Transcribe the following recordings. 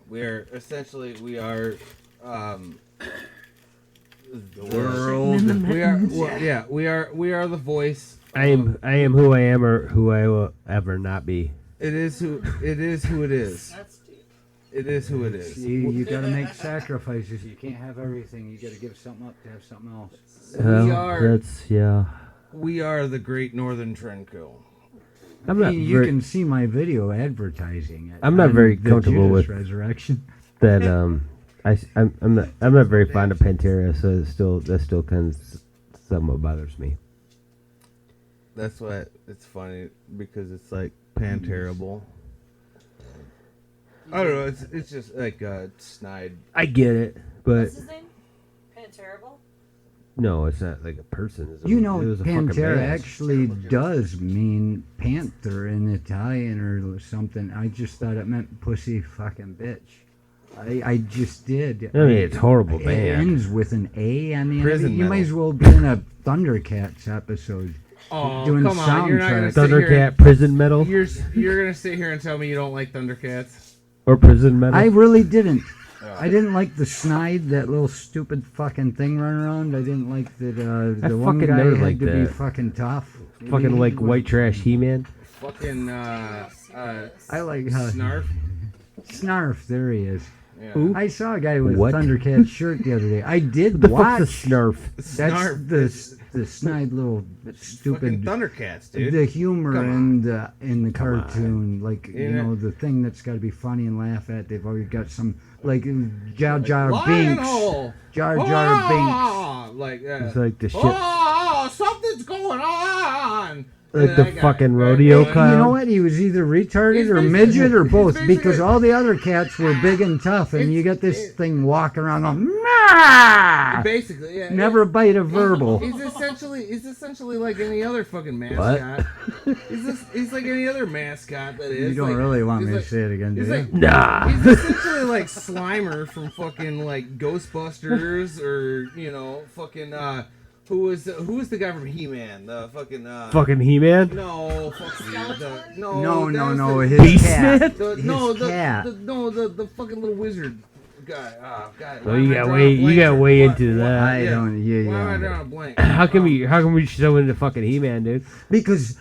We are the world. We are the voice. I am who I am or who I will ever not be. It is who it is. That's deep. It is who it is. You got to make sacrifices. You can't have everything. You got to give something up to have something else. We are the Great Northern Trendkill. You can see my video advertising it. I'm not very comfortable with Resurrection. that. I'm not very fond of Pantera, so that still kind of somewhat bothers me. That's why it's funny because it's like Pan-terrible. I don't know. It's just like snide. I get it, but What's his name? Pan-terrible? no, it's not like a person. It was a fucking Pantera band. actually does mean panther in Italian or something. I just thought it meant pussy fucking bitch. I just did. I mean, it's horrible It band. ends with an A on the end. Prison You might metal. as well be in a Thundercats episode. Oh, Doing come on! You're not gonna soundtracks. sit here Thundercat prison metal and, you're gonna sit here and tell me you don't like Thundercats? or prison metal. I really didn't. Oh. I didn't like the snide, that little stupid fucking thing running around. I didn't like that I the one fucking guy never had liked to be that. fucking tough. Fucking He like was- white trash He-Man. Fucking I like how Snarf. Snarf. There he is. Yeah. Who? I saw a guy with What? a Thundercat shirt the other day. I did The watch. fuck's a Snarf? That's Snarf. the snide little Fucking stupid. Thundercats, dude. The humor Come in the cartoon, like You you know- know, the thing that's got to be funny and laugh at. They've always got some like Jar Jar Binks, Lionel! Jar Jar Binks. Ah! Like It's like the shit, oh, something's going on. like And the that guy, fucking right? rodeo And- clown. You know what? He was either retarded He's or basically- midget or he's both, basically- because all the other cats were big and tough, and you got this It's- thing walking around going, "Nah!" Basically, yeah. Never bite a verbal. He's essentially like any other fucking mascot. He's like any other mascot that is. You don't like, really want he's me like- to say it again, do He's you? like Nah. He's essentially like Slimer from fucking like Ghostbusters or fucking who was the guy from He-Man? The fucking Fucking He-Man. no fucking no No, that was no, the- his Beastman? cat. the, His no cat. the fucking little wizard guy. Oh god. Well, you got way into that. I don't. Why am I Yeah. drawing a blank? How come we so into fucking He-Man, dude? Because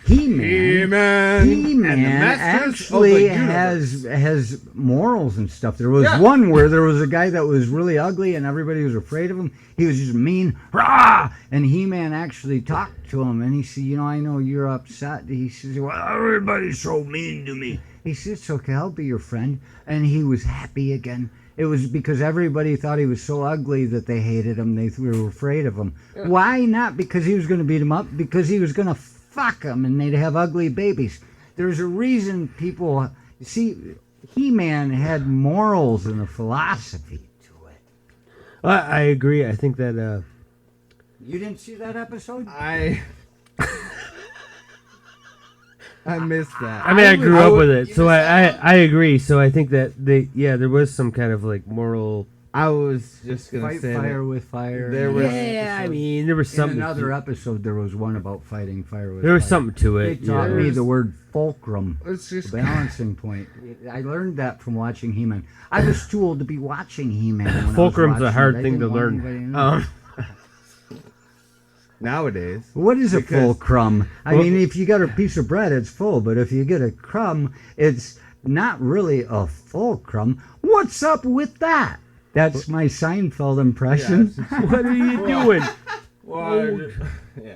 He-Man. He-Man. and the He-Man Masters actually of the Universe. has morals and stuff. There was Yeah. one where there was a guy that was really ugly and everybody was afraid of him. He was just mean, rah! And He-Man actually talked to him and he said, I know you're upset. He says, well, everybody's so mean to me. He said, it's okay, I'll be your friend. And he was happy again. It was because everybody thought he was so ugly that they hated him. They were afraid of him. Yeah. Why? Not because he was going to beat him up, because he was going to fuck them and they'd have ugly babies. There's a reason people see He-Man had morals and a philosophy to it. I agree. I think that You didn't see that episode? I missed that. I mean, I grew I up would- with it, so I agree. So I think that there was some kind of like moral. I was just gonna Fight say fire that. with fire. There and was- Yeah, I mean, there was in something. another episode, there was one about fighting fire with There was fire. something to They it. taught Yeah. me the word fulcrum. It's just Balancing point. I learned that from watching He-Man. I was too old to be watching He-Man. When I was Fulcrum's a watching hard it. I thing to didn't want learn. anybody to know. nowadays. What is a Because- full crumb? I Well- mean, if you got a piece of bread, it's full. But if you get a crumb, it's not really a full crumb. What's up with that? That's my Seinfeld impression. What are you doing? Well, yeah.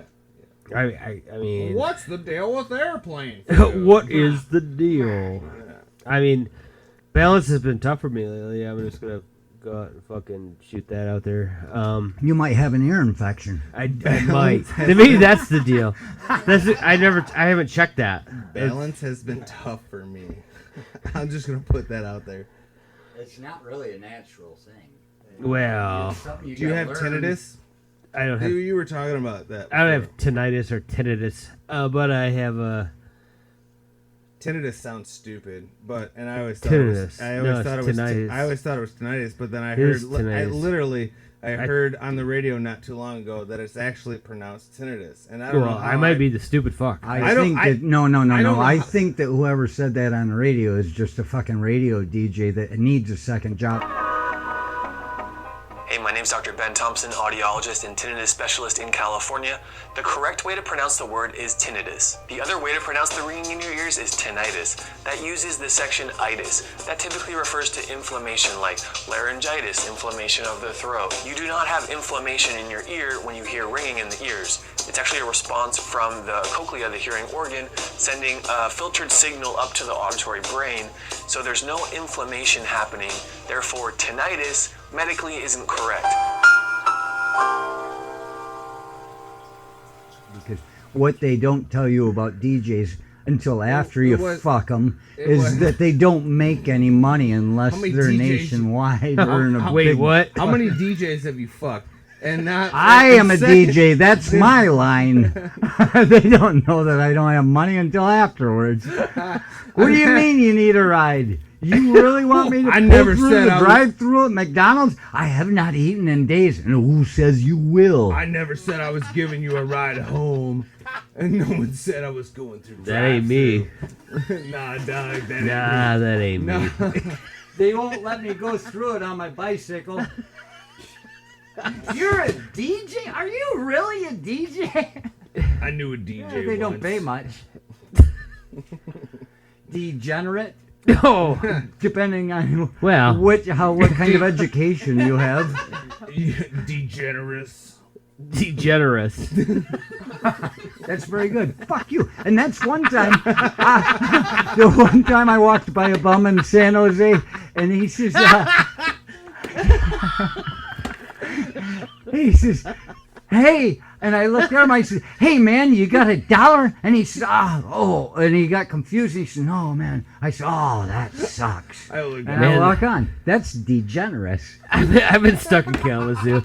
I mean, What's the deal with airplanes? what is the deal? I mean, balance has been tough for me lately. I'm just gonna go out and fucking shoot that out there. You might have an ear infection. I might. Maybe that's the deal. I haven't checked that. Balance has been tough for me. I'm just gonna put that out there. It's not really a natural thing. Well, Do you have tinnitus? I don't have. You were talking about that. I don't before. have tinnitus or tinnitus, but I have Tinnitus sounds stupid, I always Tinnitus. thought it was. I No, always it's thought it was. tinnitus. I always thought it was tinnitus, but then I It heard. is tinnitus. I heard on the radio not too long ago that it's actually pronounced tinnitus, and I don't know Well, how I might be the stupid fuck. I don't- think I- that no. I don't know I how- think that whoever said that on the radio is just a fucking radio DJ that needs a second job. Hey, my name's Dr. Ben Thompson, audiologist and tinnitus specialist in California. The correct way to pronounce the word is tinnitus. The other way to pronounce the ringing in your ears is tinnitus. That uses the section itis. That typically refers to inflammation like laryngitis, inflammation of the throat. You do not have inflammation in your ear when you hear ringing in the ears. It's actually a response from the cochlea, the hearing organ, sending a filtered signal up to the auditory brain. So there's no inflammation happening. Therefore, tinnitus medically isn't correct. Because what they don't tell you about DJs until after you fuck them is that they don't make any money unless How many they're DJs nationwide or in a Wait, big... what? How many DJs have you fucked? And not. I am a second- DJ. That's my line. They don't know that I don't have money until afterwards. What do you mean you need a ride? You really want me to I pull never through said the I was- drive-through at McDonald's? I have not eaten in days. And who says you will? I never said I was giving you a ride home, and no one said I was going through. That ain't me. drive-thru. Nah, dog. That ain't Nah, that ain't me. me. No. They won't let me go through it on my bicycle. You're a DJ? Are you really a DJ? I knew a DJ. They don't once. pay much. Degenerate, No. depending on Well. what kind of education you have. Degenerous. Degenerous. That's very good. Fuck you. And that's one time. The one time I walked by a bum in San Jose, and he says, hey, and I looked at him, I said, hey man, you got $1? And he said, oh, and he got confused. He said, no man. I said, oh, that sucks. I looked And at I walk on. That's degenerous. I've been stuck in Kalamazoo.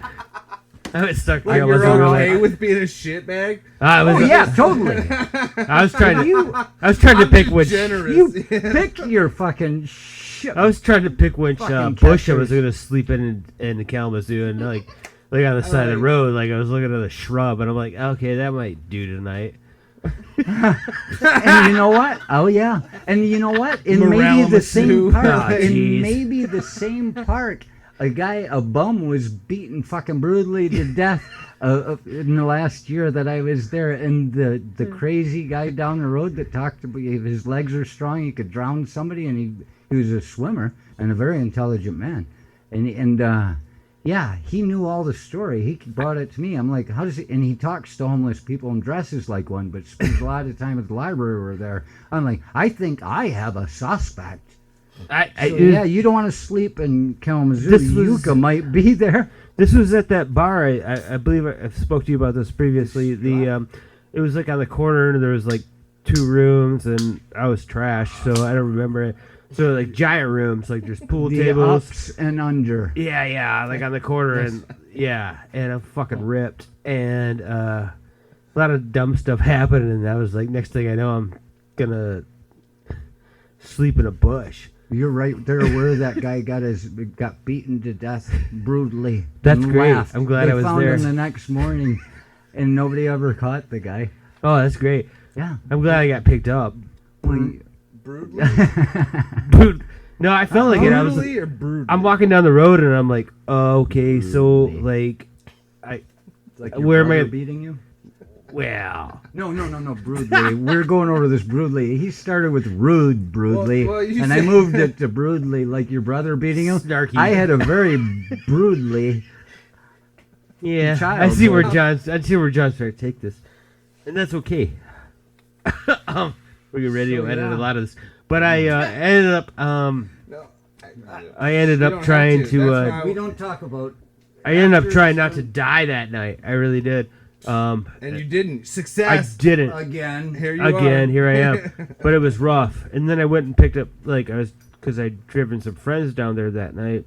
I've been stuck in You're Kalamazoo. okay with being a shitbag? I was, Oh yeah, totally. I was trying to. You, I was trying to pick which. Generous. you pick your fucking shit. I was trying to pick which Fucking bush I was catchers. gonna sleep in Kalamazoo, and like on the side of the road, like I was looking at a shrub, and I'm like, okay, that might do tonight. And you know what? Oh yeah. And you know what? In maybe Morale the same Masu. park, Oh, in jeez. maybe the same park, a bum was beaten fucking brutally to death in the last year that I was there. And the crazy guy down the road that talked about his legs are strong, he could drown somebody, and he was a swimmer and a very intelligent man. And yeah, he knew all the story. He brought it to me. I'm like, how does it? And he talks to homeless people and dresses like one, but spends a lot of time at the library over there. I'm like, I think I have a suspect. So, yeah, you don't want to sleep in Kalamazoo. This was- Yucca might be there. This was at that bar. I believe I spoke to you about this previously. It was like on the corner, and there was like 2 rooms, and I was trash, so I don't remember it. So like giant rooms, like there's pool The tables. ups and under. Yeah, like on the corner, and and I'm fucking ripped, and a lot of dumb stuff happened, and I was like, next thing I know, I'm gonna sleep in a bush. You're right there where that guy got beaten to death brutally. That's and great. laughed. I'm glad They I was found there. him the next morning, and nobody ever caught the guy. Oh, that's great. Yeah. I'm glad I got picked up. Brutally? No, I felt like it. I was. Brutally or brutally? I'm walking down the road, and I'm like, oh, okay, so like, Like Where am I- beating you? well, No, Broodly. We're going over this Broodly. He started with rude Broodly, Well, you and I said- moved it to Broodly, like your brother beating you. Snarky. I had a very Broodly. yeah. Child, I see where though. John's trying to take this, and that's okay. We're ready to So, edit yeah. a lot of this, but I ended up No, I ended you up don't trying have to That's We why- don't talk about. I ended up trying not to die that night. I really did. And you didn't. I Success. didn't. Again. Here you Again, are. here I am. But it was rough. And then I went and picked up, because I'd driven some friends down there that night,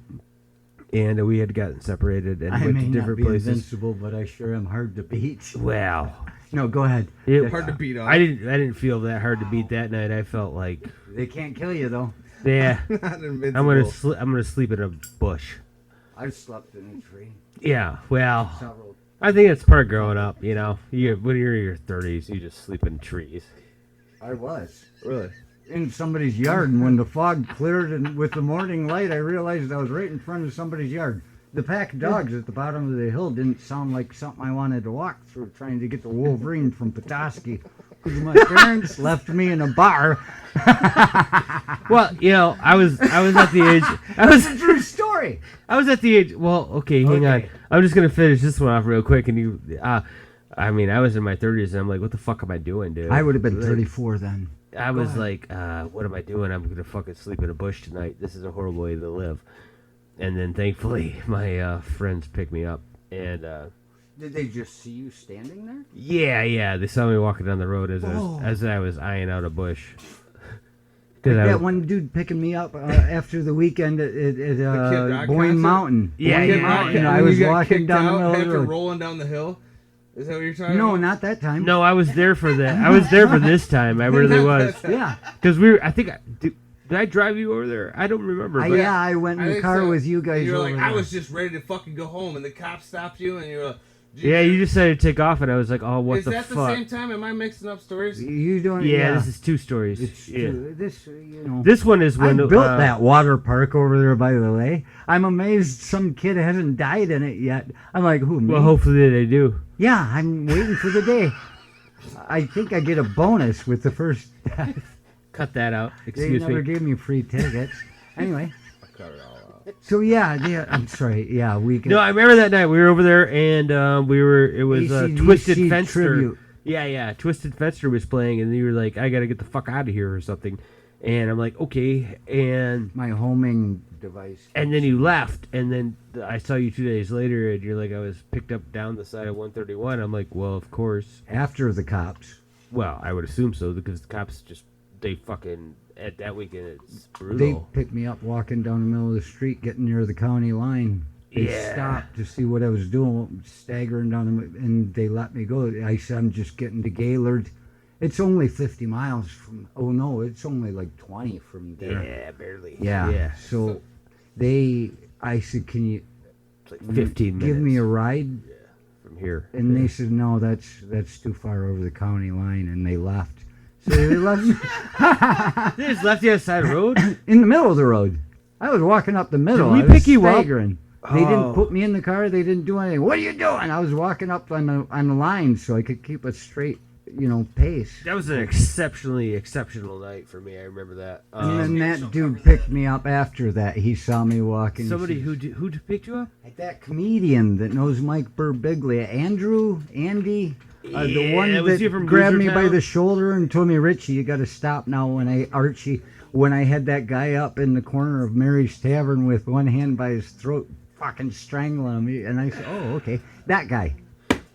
and we had gotten separated and I went may to not different be places. invincible, but I sure am hard to beat. Wow. No, go ahead. It- Hard to beat up. I didn't feel that hard to beat that night. I felt like, They can't kill you though. yeah, Not invincible. I'm gonna sleep in a bush. I've slept in a tree. Yeah, well, Several. I think it's part of growing up, you know. When you're in your 30s, you just sleep in trees. I was. Really? In somebody's yard, and when the fog cleared and with the morning light, I realized I was right in front of somebody's yard. The pack of dogs at the bottom of the hill didn't sound like something I wanted to walk through, trying to get the Wolverine from Petoskey. Because my parents left me in a bar. Well, you know, I was at the age. That's a true story. I was at the age. Well, okay, hang on. I'm just gonna finish this one off real quick, and you. I mean, I was in my 30s, and I'm like, what the fuck am I doing, dude? I would have been 34 then. I was like, what am I doing? I'm gonna fucking sleep in a bush tonight. This is a horrible way to live. And then thankfully, my friends picked me up, and Did they just see you standing there? yeah, they saw me walking down the road as I was eyeing out a bush. Like that one dude picking me up after the weekend at Boyne Mountain. Yeah, Boyne yeah, Mountain. yeah. I was walking down the middle of the after road. rolling down the hill. Is that what you're talking No, about? not that time. No, I was there for that. I was there for this time. I really was. Yeah. Because did I drive you over there? I don't remember. But Yeah, I went in the think car so. with you guys. You were like, over I there. was just ready to fucking go home, and the cop stopped you, and you were like, Yeah, you decided to take off, and I was like, oh, what is the that fuck? the same time? Am I mixing up stories? You don't. Yeah, this is two stories. It's yeah. true. This, you know. This one is I when built that water park over there, by the way. I'm amazed some kid hasn't died in it yet. I'm like, who, me? Well, hopefully they do. Yeah, I'm waiting for the day. I think I get a bonus with the first death. Cut that out. They Excuse never me. gave me free tickets. Anyway. Cut it all out. So yeah, I'm sorry. Yeah, we No, I remember that night we were over there, and it was AC/DC Twisted Fenster. tribute. Yeah, Twisted Fenster was playing, and you were like, I gotta get the fuck out of here or something. And I'm like, okay, and my homing device. then you left, and then I saw you 2 days later, and you're like, I was picked up down the side of 131. I'm like, well, of course. After the cops. Well, I would assume so, because the cops they fucking, at that weekend, it's They brutal. picked me up walking down the middle of the street, getting near the county line. They Yeah. stopped to see what I was doing, staggering down, and they let me go. I said, I'm just getting to Gaylord. It's only 50 miles from, it's only like 20 from there. Yeah, barely. Yeah. So I said, can you It's like 15 minutes. give me a ride? from here. And they said, no, that's too far over the county line, and they left. So they left me They just left you on the side of the road? in the middle of the road. I was walking up the middle. Did we I was pick you up? staggering. They Oh. didn't put me in the car. They didn't do anything. What are you doing? I was walking up on the line so I could keep a straight, pace. That was an exceptionally exceptional night for me. I remember that. And then that dude picked me up after that. He saw me walking. Somebody who picked you up? That comedian that knows Mike Birbiglia, Andy, the Yeah, one was he that from grabbed me Loser by Town? the shoulder and told me, Richie, you got to stop now. When I had that guy up in the corner of Mary's Tavern with one hand by his throat, fucking strangling him, and I said, oh, okay, that guy.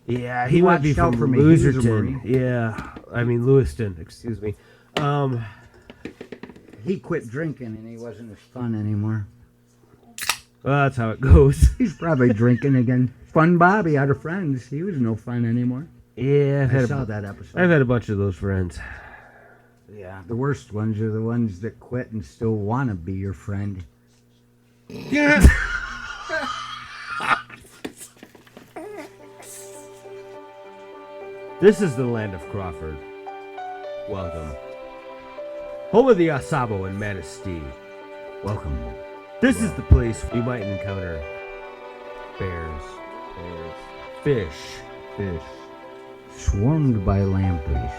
Yeah, He he might be watched out from for me. He was a Loserton. Marine. Yeah, I mean Lewiston. Excuse me. He quit drinking and he wasn't as fun anymore. Well, that's how it goes. He's probably drinking again. Fun Bobby out of Friends. He was no fun anymore. Yeah, I saw that episode. I've had a bunch of those friends. Yeah, the worst ones are the ones that quit and still want to be your friend. This is the land of Crawford. Welcome. Home of the Asabo and Manistee. Welcome. This is the place we might encounter bears, fish, Swarmed by lampreys.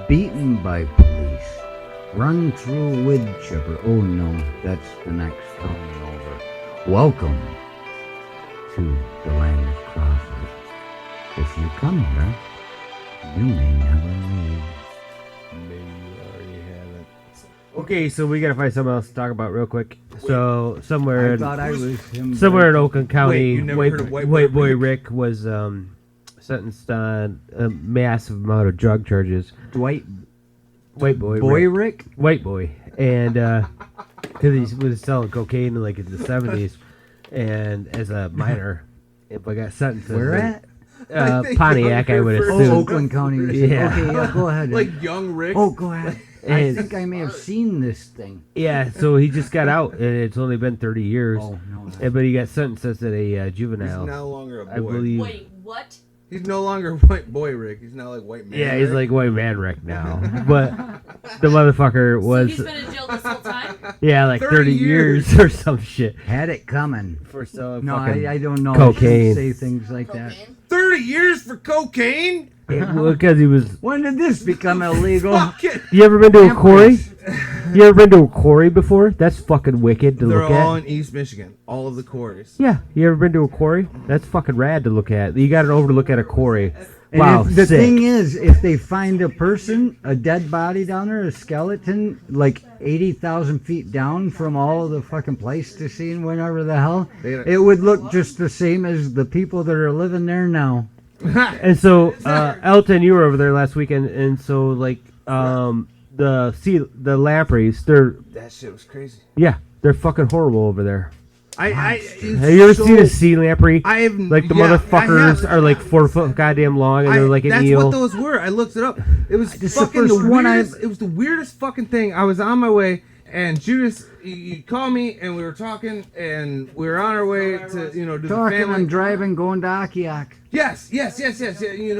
Beaten by police. Run through wood chipper. Oh no, that's the next county over. Welcome to the land of Crawford. If you come here, you may never leave. Maybe you already have it. Okay, so we gotta find something else to talk about real quick. So somewhere, I thought I was him. somewhere in Oakland County, you never heard of White Boy Rick was sentenced on a massive amount of drug charges. Dwight White Boy Rick? White Boy, and because he was selling cocaine in like in the 70s, and as a minor, if I got sentenced, Where at? I think Pontiac, I would younger Oh, assume. Oakland County. Yeah. Okay, yeah, go ahead. Like young Rick. Oh, go ahead. I And think I may have seen this thing. yeah, so he just got out, and it's only been 30 years. Oh no. But he got sentenced as a He's juvenile. no longer a boy. I believe. Wait, what? He's no longer white boy Rick. He's now like white man. Yeah, he's Rick. like white man Rick now. But the motherfucker So was he's been in jail this whole time? like 30 years or some shit Had it coming. for selling No, fucking I don't know. cocaine. I shouldn't say things like that. 30 years for cocaine. because he was. When did this become illegal? Fuck it. You ever been to a quarry? Lampreys. You ever been to a quarry before? That's fucking wicked to They're look all at. in East Michigan. All of the quarries. Yeah, you ever been to a quarry? That's fucking rad to look at. You got to overlook at a quarry. And Wow, if, the sick. thing is, if they find a person, a dead body down there, a skeleton, like 80,000 feet down from all of the fucking Pleistocene, whatever the hell, it would look just the same as the people that are living there now. And so, Elton, you were over there last weekend, and so like the Lampreys, That shit was crazy. they're fucking horrible over there. Have Have you ever seen a sea lamprey? I have. Like the yeah, I motherfuckers have. are like 4 foot goddamn long, and they're like an that's eel. what those were. I looked it up. It was This is the fucking the first one weirdest. It was the weirdest fucking thing. I was on my way, and Judas, you called me, and we were talking, and we were on our way to do the Talking family. and driving, going to Akiak. Yes. Yeah,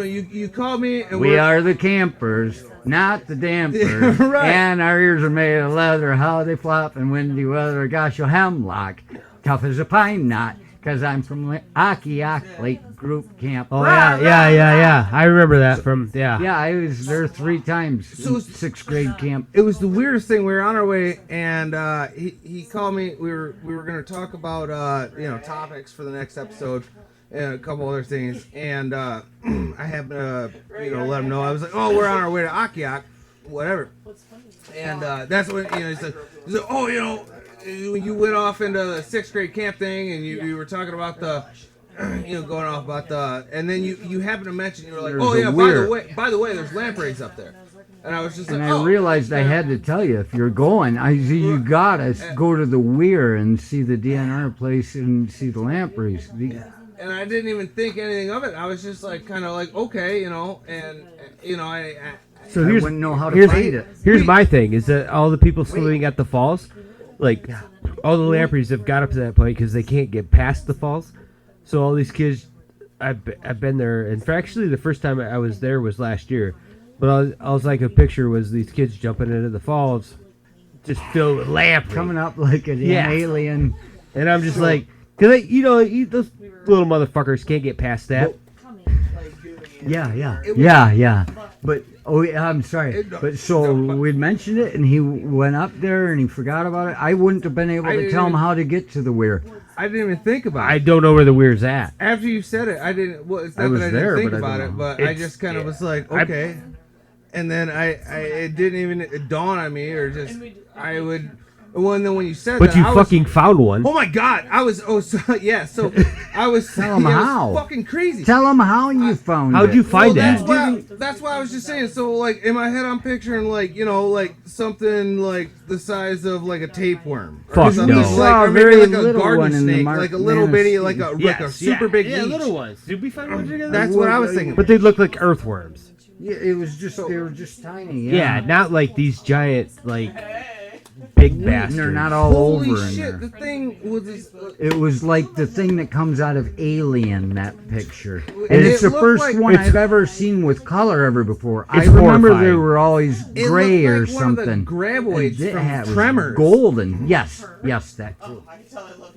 you called me, and We are the campers, not the dampers. Right. And our ears are made of leather. How they flop in windy weather. Gosh, your hemlock, tough as a pine knot. Because I'm from Akiak Lake Group Camp. Oh yeah. I remember that from Yeah, I was there 3 times. So in 6th grade camp. it was the weirdest thing. We were on our way, and he called me. We were going to talk about topics for the next episode and a couple other things. And I happened to let him know. I was like, oh, we're on our way to Akiak, whatever. And that's when he said, oh, when you went off into the 6th grade camp thing, and you were talking about the. Going off about and then you happened to mention, you were like, There's oh a yeah, weir. by the way, there's lampreys up there, and I was just And like, I realized I had to tell you, if you're going, you gotta go to the weir and see the DNR place and see the lampreys. And I didn't even think anything of it. I was just like, kind of like, okay, I So I here's wouldn't know how to find it. Here's my thing: is that all the people swimming at the falls, like all the lampreys have got up to that point because they can't get past the falls. So all these kids, I've been there, and actually the first time I was there was last year. But all I could picture was these kids jumping into the falls, just filled with lampreys. Coming up like an Yeah. alien. And I'm just like, because those little motherfuckers can't get past that. Yeah. But I'm sorry. But so we'd mentioned it, and he went up there, and he forgot about it. I wouldn't have been able to tell him how to get to the weir. I didn't even think about I it. don't know where the weird's at. After you said it, I didn't. Well, it's I not was that I didn't there, think but I about don't it, know. but I just kind of was like, okay. And then it didn't even dawn on me, or just I would. Well, and then when you said But that, you I fucking found one. was, oh my god, I was. Oh, so yeah. So I was. Tell 'em it was how. fucking crazy. Tell him how you found How'd it. you find that? That's why I was just saying. So like in my head, I'm picturing like something like the size of like a tapeworm. Or Fuck something no. Like, Saw or a maybe very like a little garden one in the snake, like a little Manistee. bitty, like a super big leech. ones. Did we find one together? That's what I was thinking. But they look like earthworms. Yeah, it was just they were just tiny. Yeah, not like these giant big bastards. They're not all Holy over in shit! there. The thing was. It was like the thing that comes out of Alien, that picture. And it it's the looked first like- one It's- I've ever seen with color ever before. I It's remember horrifying. they were always It gray looked or like one of the something. graboids And it from was Tremors. golden. Yes, that too.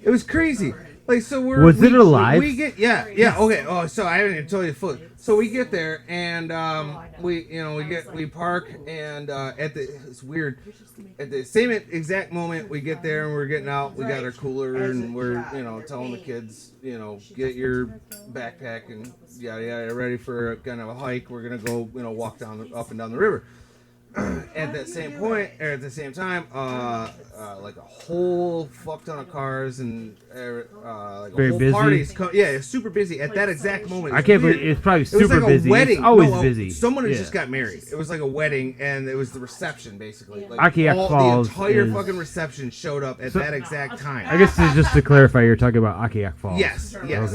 It was crazy. Like so, Was it alive? We get yeah. Okay. Oh, so I haven't even told you the full. So we get there and we park and it's weird. At the same exact moment we get there and we're getting out, we got our cooler and we're telling the kids get your backpack and yada yada ready for kind of a hike. We're gonna go walk up and down the river. At that same point, or at the same time, like a whole fuck ton of cars and like Very a whole busy? party's it's super busy at that exact moment. I can't weird. believe it's probably It was super like a busy. wedding. It's always No, busy. Someone had Yeah. just got married. It was like a wedding, and it was the reception basically. Like Akiak Falls the entire is- fucking reception showed up at that exact time. I guess this is just to clarify, you're talking about Akiak Falls. Yes. Okay. Yes.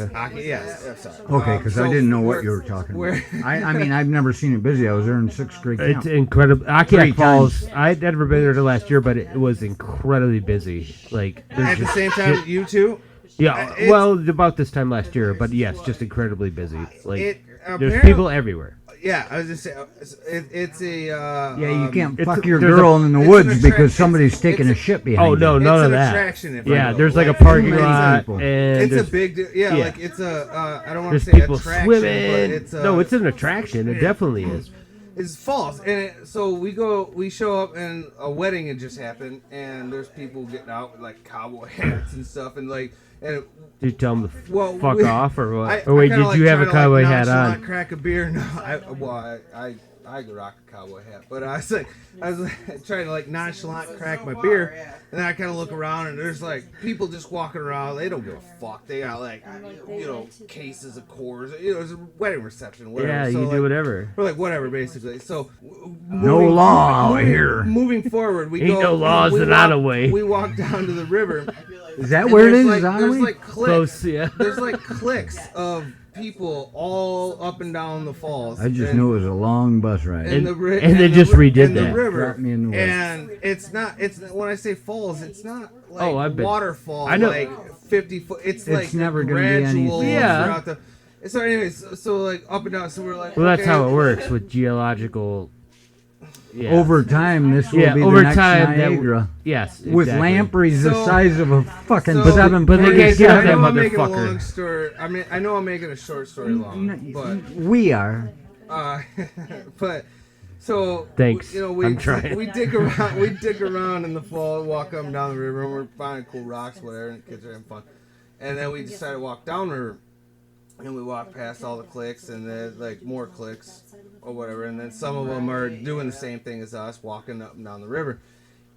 Sorry. Okay, because I So didn't know what we're- you were talking we're- about. I mean, I've never seen it busy. I was there in 6th grade camp. It's incredible. Akiak Falls. I'd never been there last year, but it was incredibly busy. Like At the same time, you too. yeah, it's- well, about this time last year, but yes, just incredibly busy. Like there's apparently- people everywhere. Yeah, I was just saying, it's a. Yeah, you can't it's fuck a- your there's girl in the it's woods an because attraction. somebody's taking a It's- shit behind Oh you. no, it's none an of that. attraction. If Yeah, you will. there's like a Like, parking Amazing lot, people. and It's a there's, big deal. Yeah, yeah. like it's a. I don't want there's to say people attraction, swimming. but it's No, it's an attraction. It definitely is. It's false, and so we show up, and a wedding had just happened, and there's people getting out with like cowboy hats and stuff, and like, and Did you tell them to well, fuck we- off or what? I or wait, kinda did you have a try to, cowboy like, hat nonchalant on? Crack a beer? No, I could rock a cowboy hat, but I was like trying to like nonchalant crack my beer, and then I kind of look around, and there's like people just walking around. They don't give a fuck. They got like cases of Coors. It's a wedding reception, whatever. Yeah, so, you like, do whatever. we're like whatever, basically. So No law out here. Moving forward, we Ain't go. no laws we in walk- Ottaway. We walk down to the river. Is that and where it there's is? like, Aren't there's we? like cliques. Close, yeah. There's like cliques of people all up and down the falls. I just and, knew it was a long bus ride. and And they just redid the that. river. Dropped me in the woods. And it's not. It's when I say falls, it's not like Oh, I've been- waterfall. I know. Like 50 foot. It's like never gonna be gradual anything. Yeah. throughout the. So anyways, so like up and down. So we're like. Well, that's okay. how it works with geological. Yeah. Over time, this will Yeah, be over the next time, that Niagara. Yes. With exactly. lampreys the So- size of a fucking so- 7 but they point can't get up I that know I'm making a motherfucker. long story. I mean, I know I'm making a short story long, but We are. but so Thanks. You know, we I'm trying. we dig around. We dig around in the fall, walk up and down the river, and we're finding cool rocks, whatever, and the kids are having fun. And then we decide to walk down the river, and we walk past all the cliques, and then like more cliques or whatever, and then some of them are doing the same thing as us, walking up and down the river.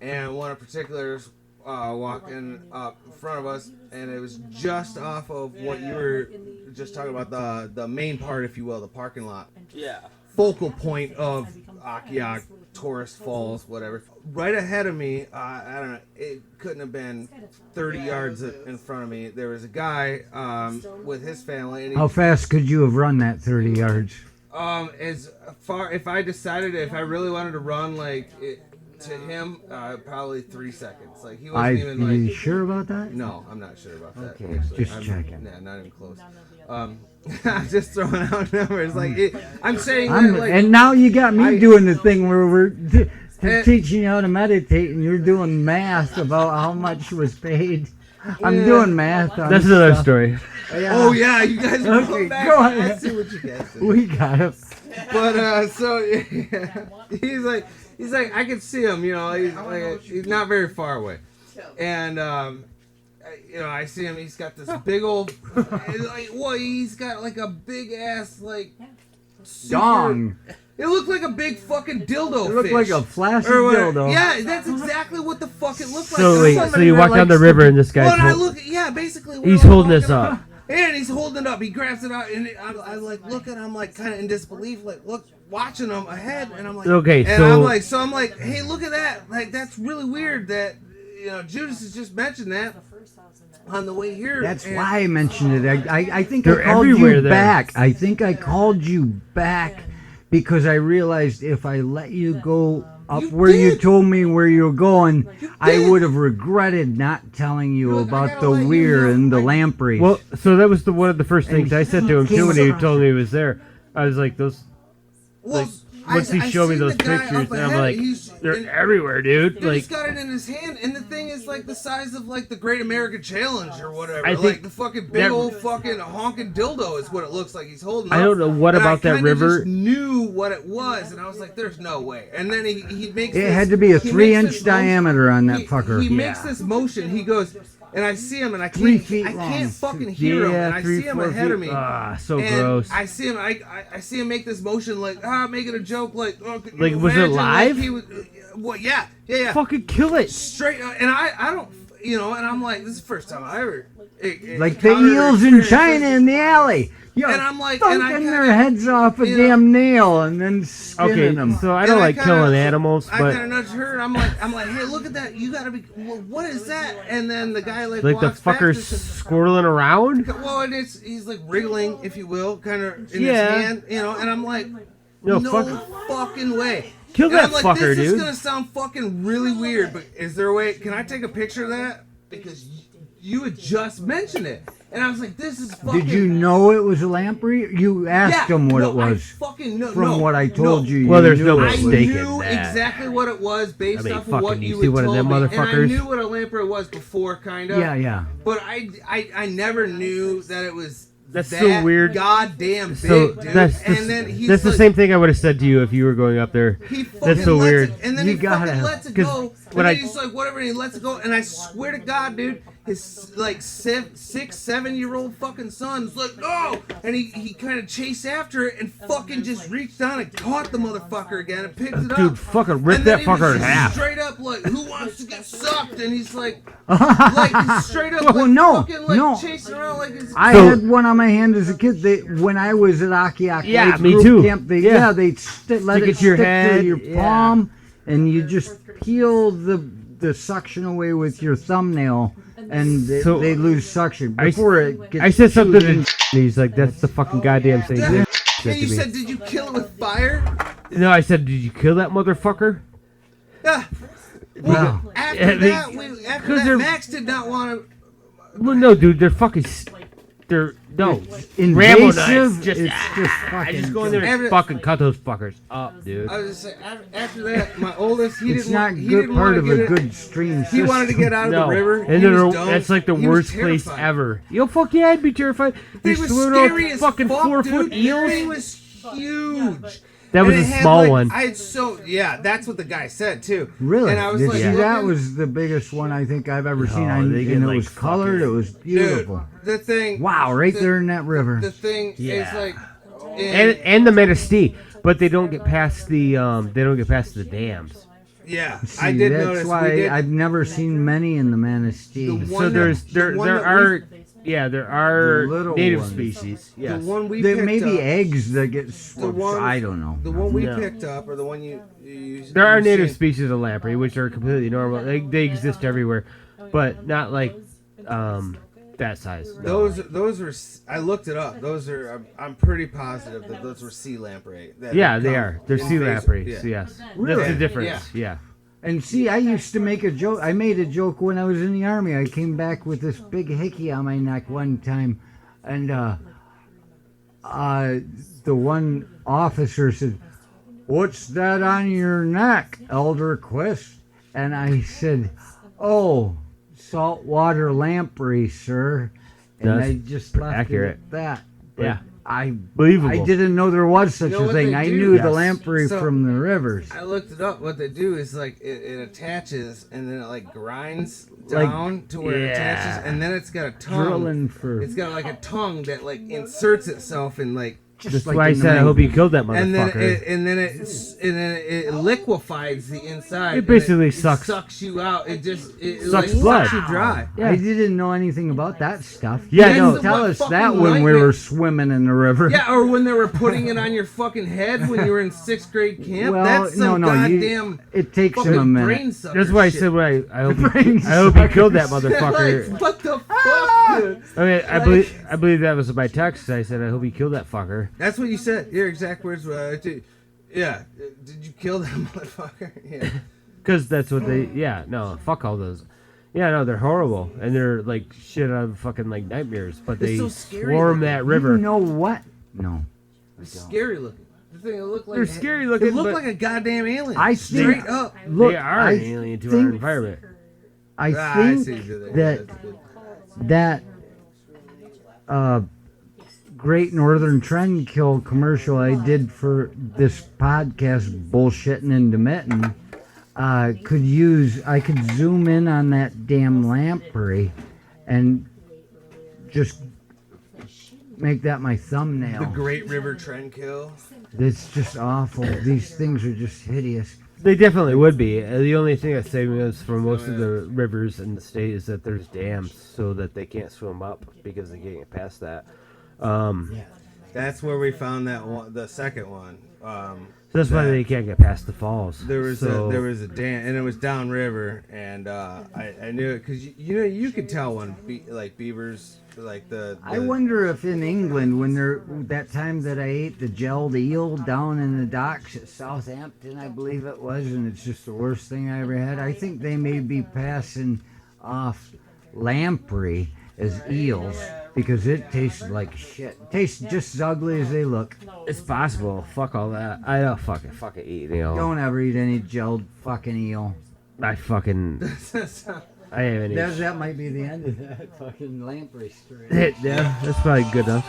And one in particular is walking up in front of us, and it was just off of what you were just talking about, the main part, if you will, the parking lot. Yeah. Focal point of Akiak, Tourist Falls, whatever. Right ahead of me, I don't know, it couldn't have been 30 yards in front of me. There was a guy with his family, and he, How fast could you have run that 30 yards? as far, if I decided, if I really wanted to run like it, to him, probably 3 seconds. Like he wasn't even Are you like. sure about that? No, I'm not sure about that. Okay, actually. just I'm, checking. Yeah, not even close. I'm just throwing out numbers. Like I'm saying I'm, that, like, and now you got me doing the thing where we're Eh. teaching you how to meditate, and you're doing math about how much was paid. I'm Yeah. doing math. On That's another stuff. story. Yeah. oh yeah, you guys will Okay, come back. go I ahead. see what you guys did. We got it. But so yeah, he's like I can see him. You know, he's not very far away, and I see him. He's got this big old he's got like a big ass like super- Dong. It looked like a big fucking dildo. It looked fish. like a flaccid Or what- dildo. Yeah, that's exactly what the fuck it looked like. So It was wait, so somebody you that walk down the likes river and this Well, guy's and I hol- look, yeah, basically. we're he's like holding this walking up. And he's holding it up. He grabs it out, and I like look at him like kind of in disbelief, like look, watching him ahead, and I'm like, Okay, and so- I'm like, hey, look at that, like that's really weird that Judas has just mentioned that on the way here. That's and- why I mentioned it. I think They're I called everywhere you there. back. I think I called you back because I realized if I let you go up You where you did. told me where you were going, You I did. would have regretted not telling you Look, I about gotta the let you weir know, and the I- lampreys. Well, so that was one of the first things I said to him too when he Came told me he was there. I was like, those. Well, Like, once he showed me seen those the guy pictures, up and I'm ahead, like, he's- they're and- everywhere, dude. Dude, Like, he's got it in his hand, and the thing is like the size of like the Great American Challenge or whatever. I think like the fucking big that- old fucking honking dildo is what it looks like he's holding. I up. don't know what And about I that kinda river- Just knew what it was, and I was like, "There's no way." And then he makes. it this, had to be a he 3-inch makes this motion- diameter on that fucker. He makes Yeah. this motion. He goes, and I see him, and I 3 can't. feet I long. can't fucking hear him, and I see him 3-4 ahead feet. of me. So And gross. I see him. I see him make this motion, like making a joke, like, oh, could you Like, was it imagine, live? Like he was, well, yeah. Fucking kill it. Straight, and I don't, and I'm like, this is the first time I ever. Like the eels in China in the alley. Yo, And I'm like- and I thumping kinda- their heads off a you know- damn nail and then skinning Okay, them. so I And don't I like kinda- killing animals, I kind but of nudged her, and I'm like, hey, look at that! You gotta be. Well, what is that? And then the guy like the walks back fucker's to some- squirreling around. Well, and he's like wriggling, if you will, kind of in Yeah. his hand, and I'm like, No, no fuck. fucking way. Kill And that I'm like, fucker, this is dude. gonna sound fucking really weird, but is there a way? Can I take a picture of that? Because you had just mentioned it, and I was like, this is fucking. Did you know it was a lamprey? You asked him what no, it was. I fucking know. From no, what I told no. you, Well, you there's knew no it I was- mistake in knew that. exactly what it was based I mean, off of what fucking, you you had see one of told them me, and I motherfuckers? knew what a lamprey was before, kind of. Yeah, yeah. But I never knew that it was. That's that so weird. Goddamn big, So dude. that's And then he's that's the like, same thing I would have said to you if you were going up there. He That's fucking so lets weird. It, and then You he gotta- fucking lets it 'cause go. And when then I- he's like, whatever, and he lets it go. And I swear to God, dude, his like 6-7-year-old fucking son's like, no! And he kind of chased after it and fucking just reached down and caught the motherfucker again and picked it up. Dude, fucking rip And then that he was fucker in just half. Straight up like, who wants to get sucked? And he's like he's straight up Well, like no, fucking like no. chasing around like his. I So- had one on my hand as a kid. When I was at Akiak Yeah, Lake me group too. camp, they Yeah. let Stick it it to your stick head, to your yeah. palm, and you just peel the suction away with your thumbnail, and So- they lose suction I- before it gets. I said something chewed in. to he's like, that's the fucking goddamn thing. Yeah. Said Yeah, to you me. said, did you kill it with fire? No, I said, did you kill that motherfucker? Yeah. Wow. After Yeah, they- that, after 'cause that, they're- Max did not want to. Well, no, dude, they're fucking. They're no Invasive, Rambo knives. Just, it's just I fucking just go in there and Every- fucking cut those fuckers up, dude. I was just saying, after that, my oldest, he It's didn't not want, he good didn't part want of to a get it. good stream He wanted to system. get out of No, the river. and He was then dumb. that's like the He was worst place terrified. ever. Yo, fuck yeah, I'd be terrified. They They were swimming scary around as fucking fuck, 4-foot dude. eels. They was huge. That was And a it had, small like, one. I had yeah, that's what the guy said too. Really? And I was Did like, you see that looking- was the biggest one I think I've ever seen. they get, And it like, was colored. It fucking- was dude, beautiful. the thing. Wow, right the- there in that river. The thing Yeah. is like, And the Manistee, but they don't get past the dams. yeah, See, I did that's notice. we why did, I've never seen many in the Manistee. The So one there the one there that are there are The little native ones. species. the Yes. one we There picked may be up, eggs that get the switched. one I don't know. The one we No. picked up, or the one you There are you native seen. species of lamprey, which are completely normal. They exist everywhere, but not like that size. No. Those are. I looked it up. Those are. I'm pretty positive that those were sea lamprey. that Yeah, had they come are. They're sea invasive. lampreys. Yeah. Yes, Really? that's the difference. Yeah. And see, I used to make a joke. I made a joke when I was in the army. I came back with this big hickey on my neck one time, and the one officer said, "What's that on your neck, Elder Quist?" And I said, "Oh, saltwater lamprey, sir." And That's I just left accurate. it at that. But Yeah. I Believable. didn't know there was such You know a what thing. they I do? knew the Yes. lamprey So- from the rivers. I looked it up. What they do is like it attaches and then it like grinds Like- down to where it Yeah. attaches, and then it's got a tongue. Drilling for It's got like a tongue that like inserts itself in like. That's like why I in the said I hope movie. you killed that And then motherfucker. it liquefies the inside. It and basically it sucks- sucks you out. It just Sucks like blood. sucks you dry. Yeah. I didn't know anything about that stuff. Yeah, You no. didn't tell What us fucking that when we nightmare. were swimming in the river. Yeah, or when they were putting it on your fucking head when you were in 6th grade camp. Well, That's some goddamn it takes fucking him a minute. brain sucker. That's why I shit. said I hope Brain I hope you killed that Like, motherfucker. what the fuck, dude? I mean, I believe that was my text. I said I hope you killed that fucker. That's what you said. Your exact words were, yeah, did you kill that motherfucker? Yeah. Because that's what they. Yeah, no, fuck all those. Yeah, no, they're horrible, and they're like shit out of fucking like nightmares. But They're they so scary swarm looking. that river. You know what? No. It's scary looking. The thing, it looked like They're scary looking, It looked but- like a goddamn alien. I straight think- up. Look, they are I an alien to our think- environment. I Ah, think see what you did there. that That's good. that Great Northern Trend Kill commercial I did for this podcast, bullshitting into mitten, I could zoom in on that damn lamprey and just make that my thumbnail. The Great River Trend Kill. It's just awful. These things are just hideous. They definitely would be. The only thing that's saving us from most of the rivers in the state is that there's dams so that they can't swim up because they can't get past that. That That's where we found that one, the second one. So that's why that- they can't get past the falls. There was So- a dam, and it was downriver, and I knew it because you could tell when beavers like the I wonder if in England, when they're that time that I ate the gelled eel down in the docks at Southampton, I believe it was, and it's just the worst thing I ever had. I think they may be passing off lamprey as eels because it tastes like shit. It tastes just as ugly as they look. It's possible. Fuck all that. I don't fucking eat eel. Don't ever eat any gelled fucking eel. I fucking. I haven't eaten. That might be the end of that fucking lamprey story. Yeah, that's probably good enough.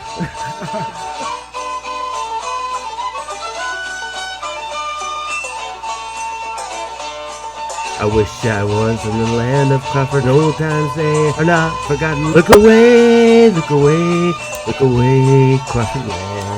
I wish I was in the land of comfort. Old times they are not forgotten. Look away, look away, look away, Crawford land.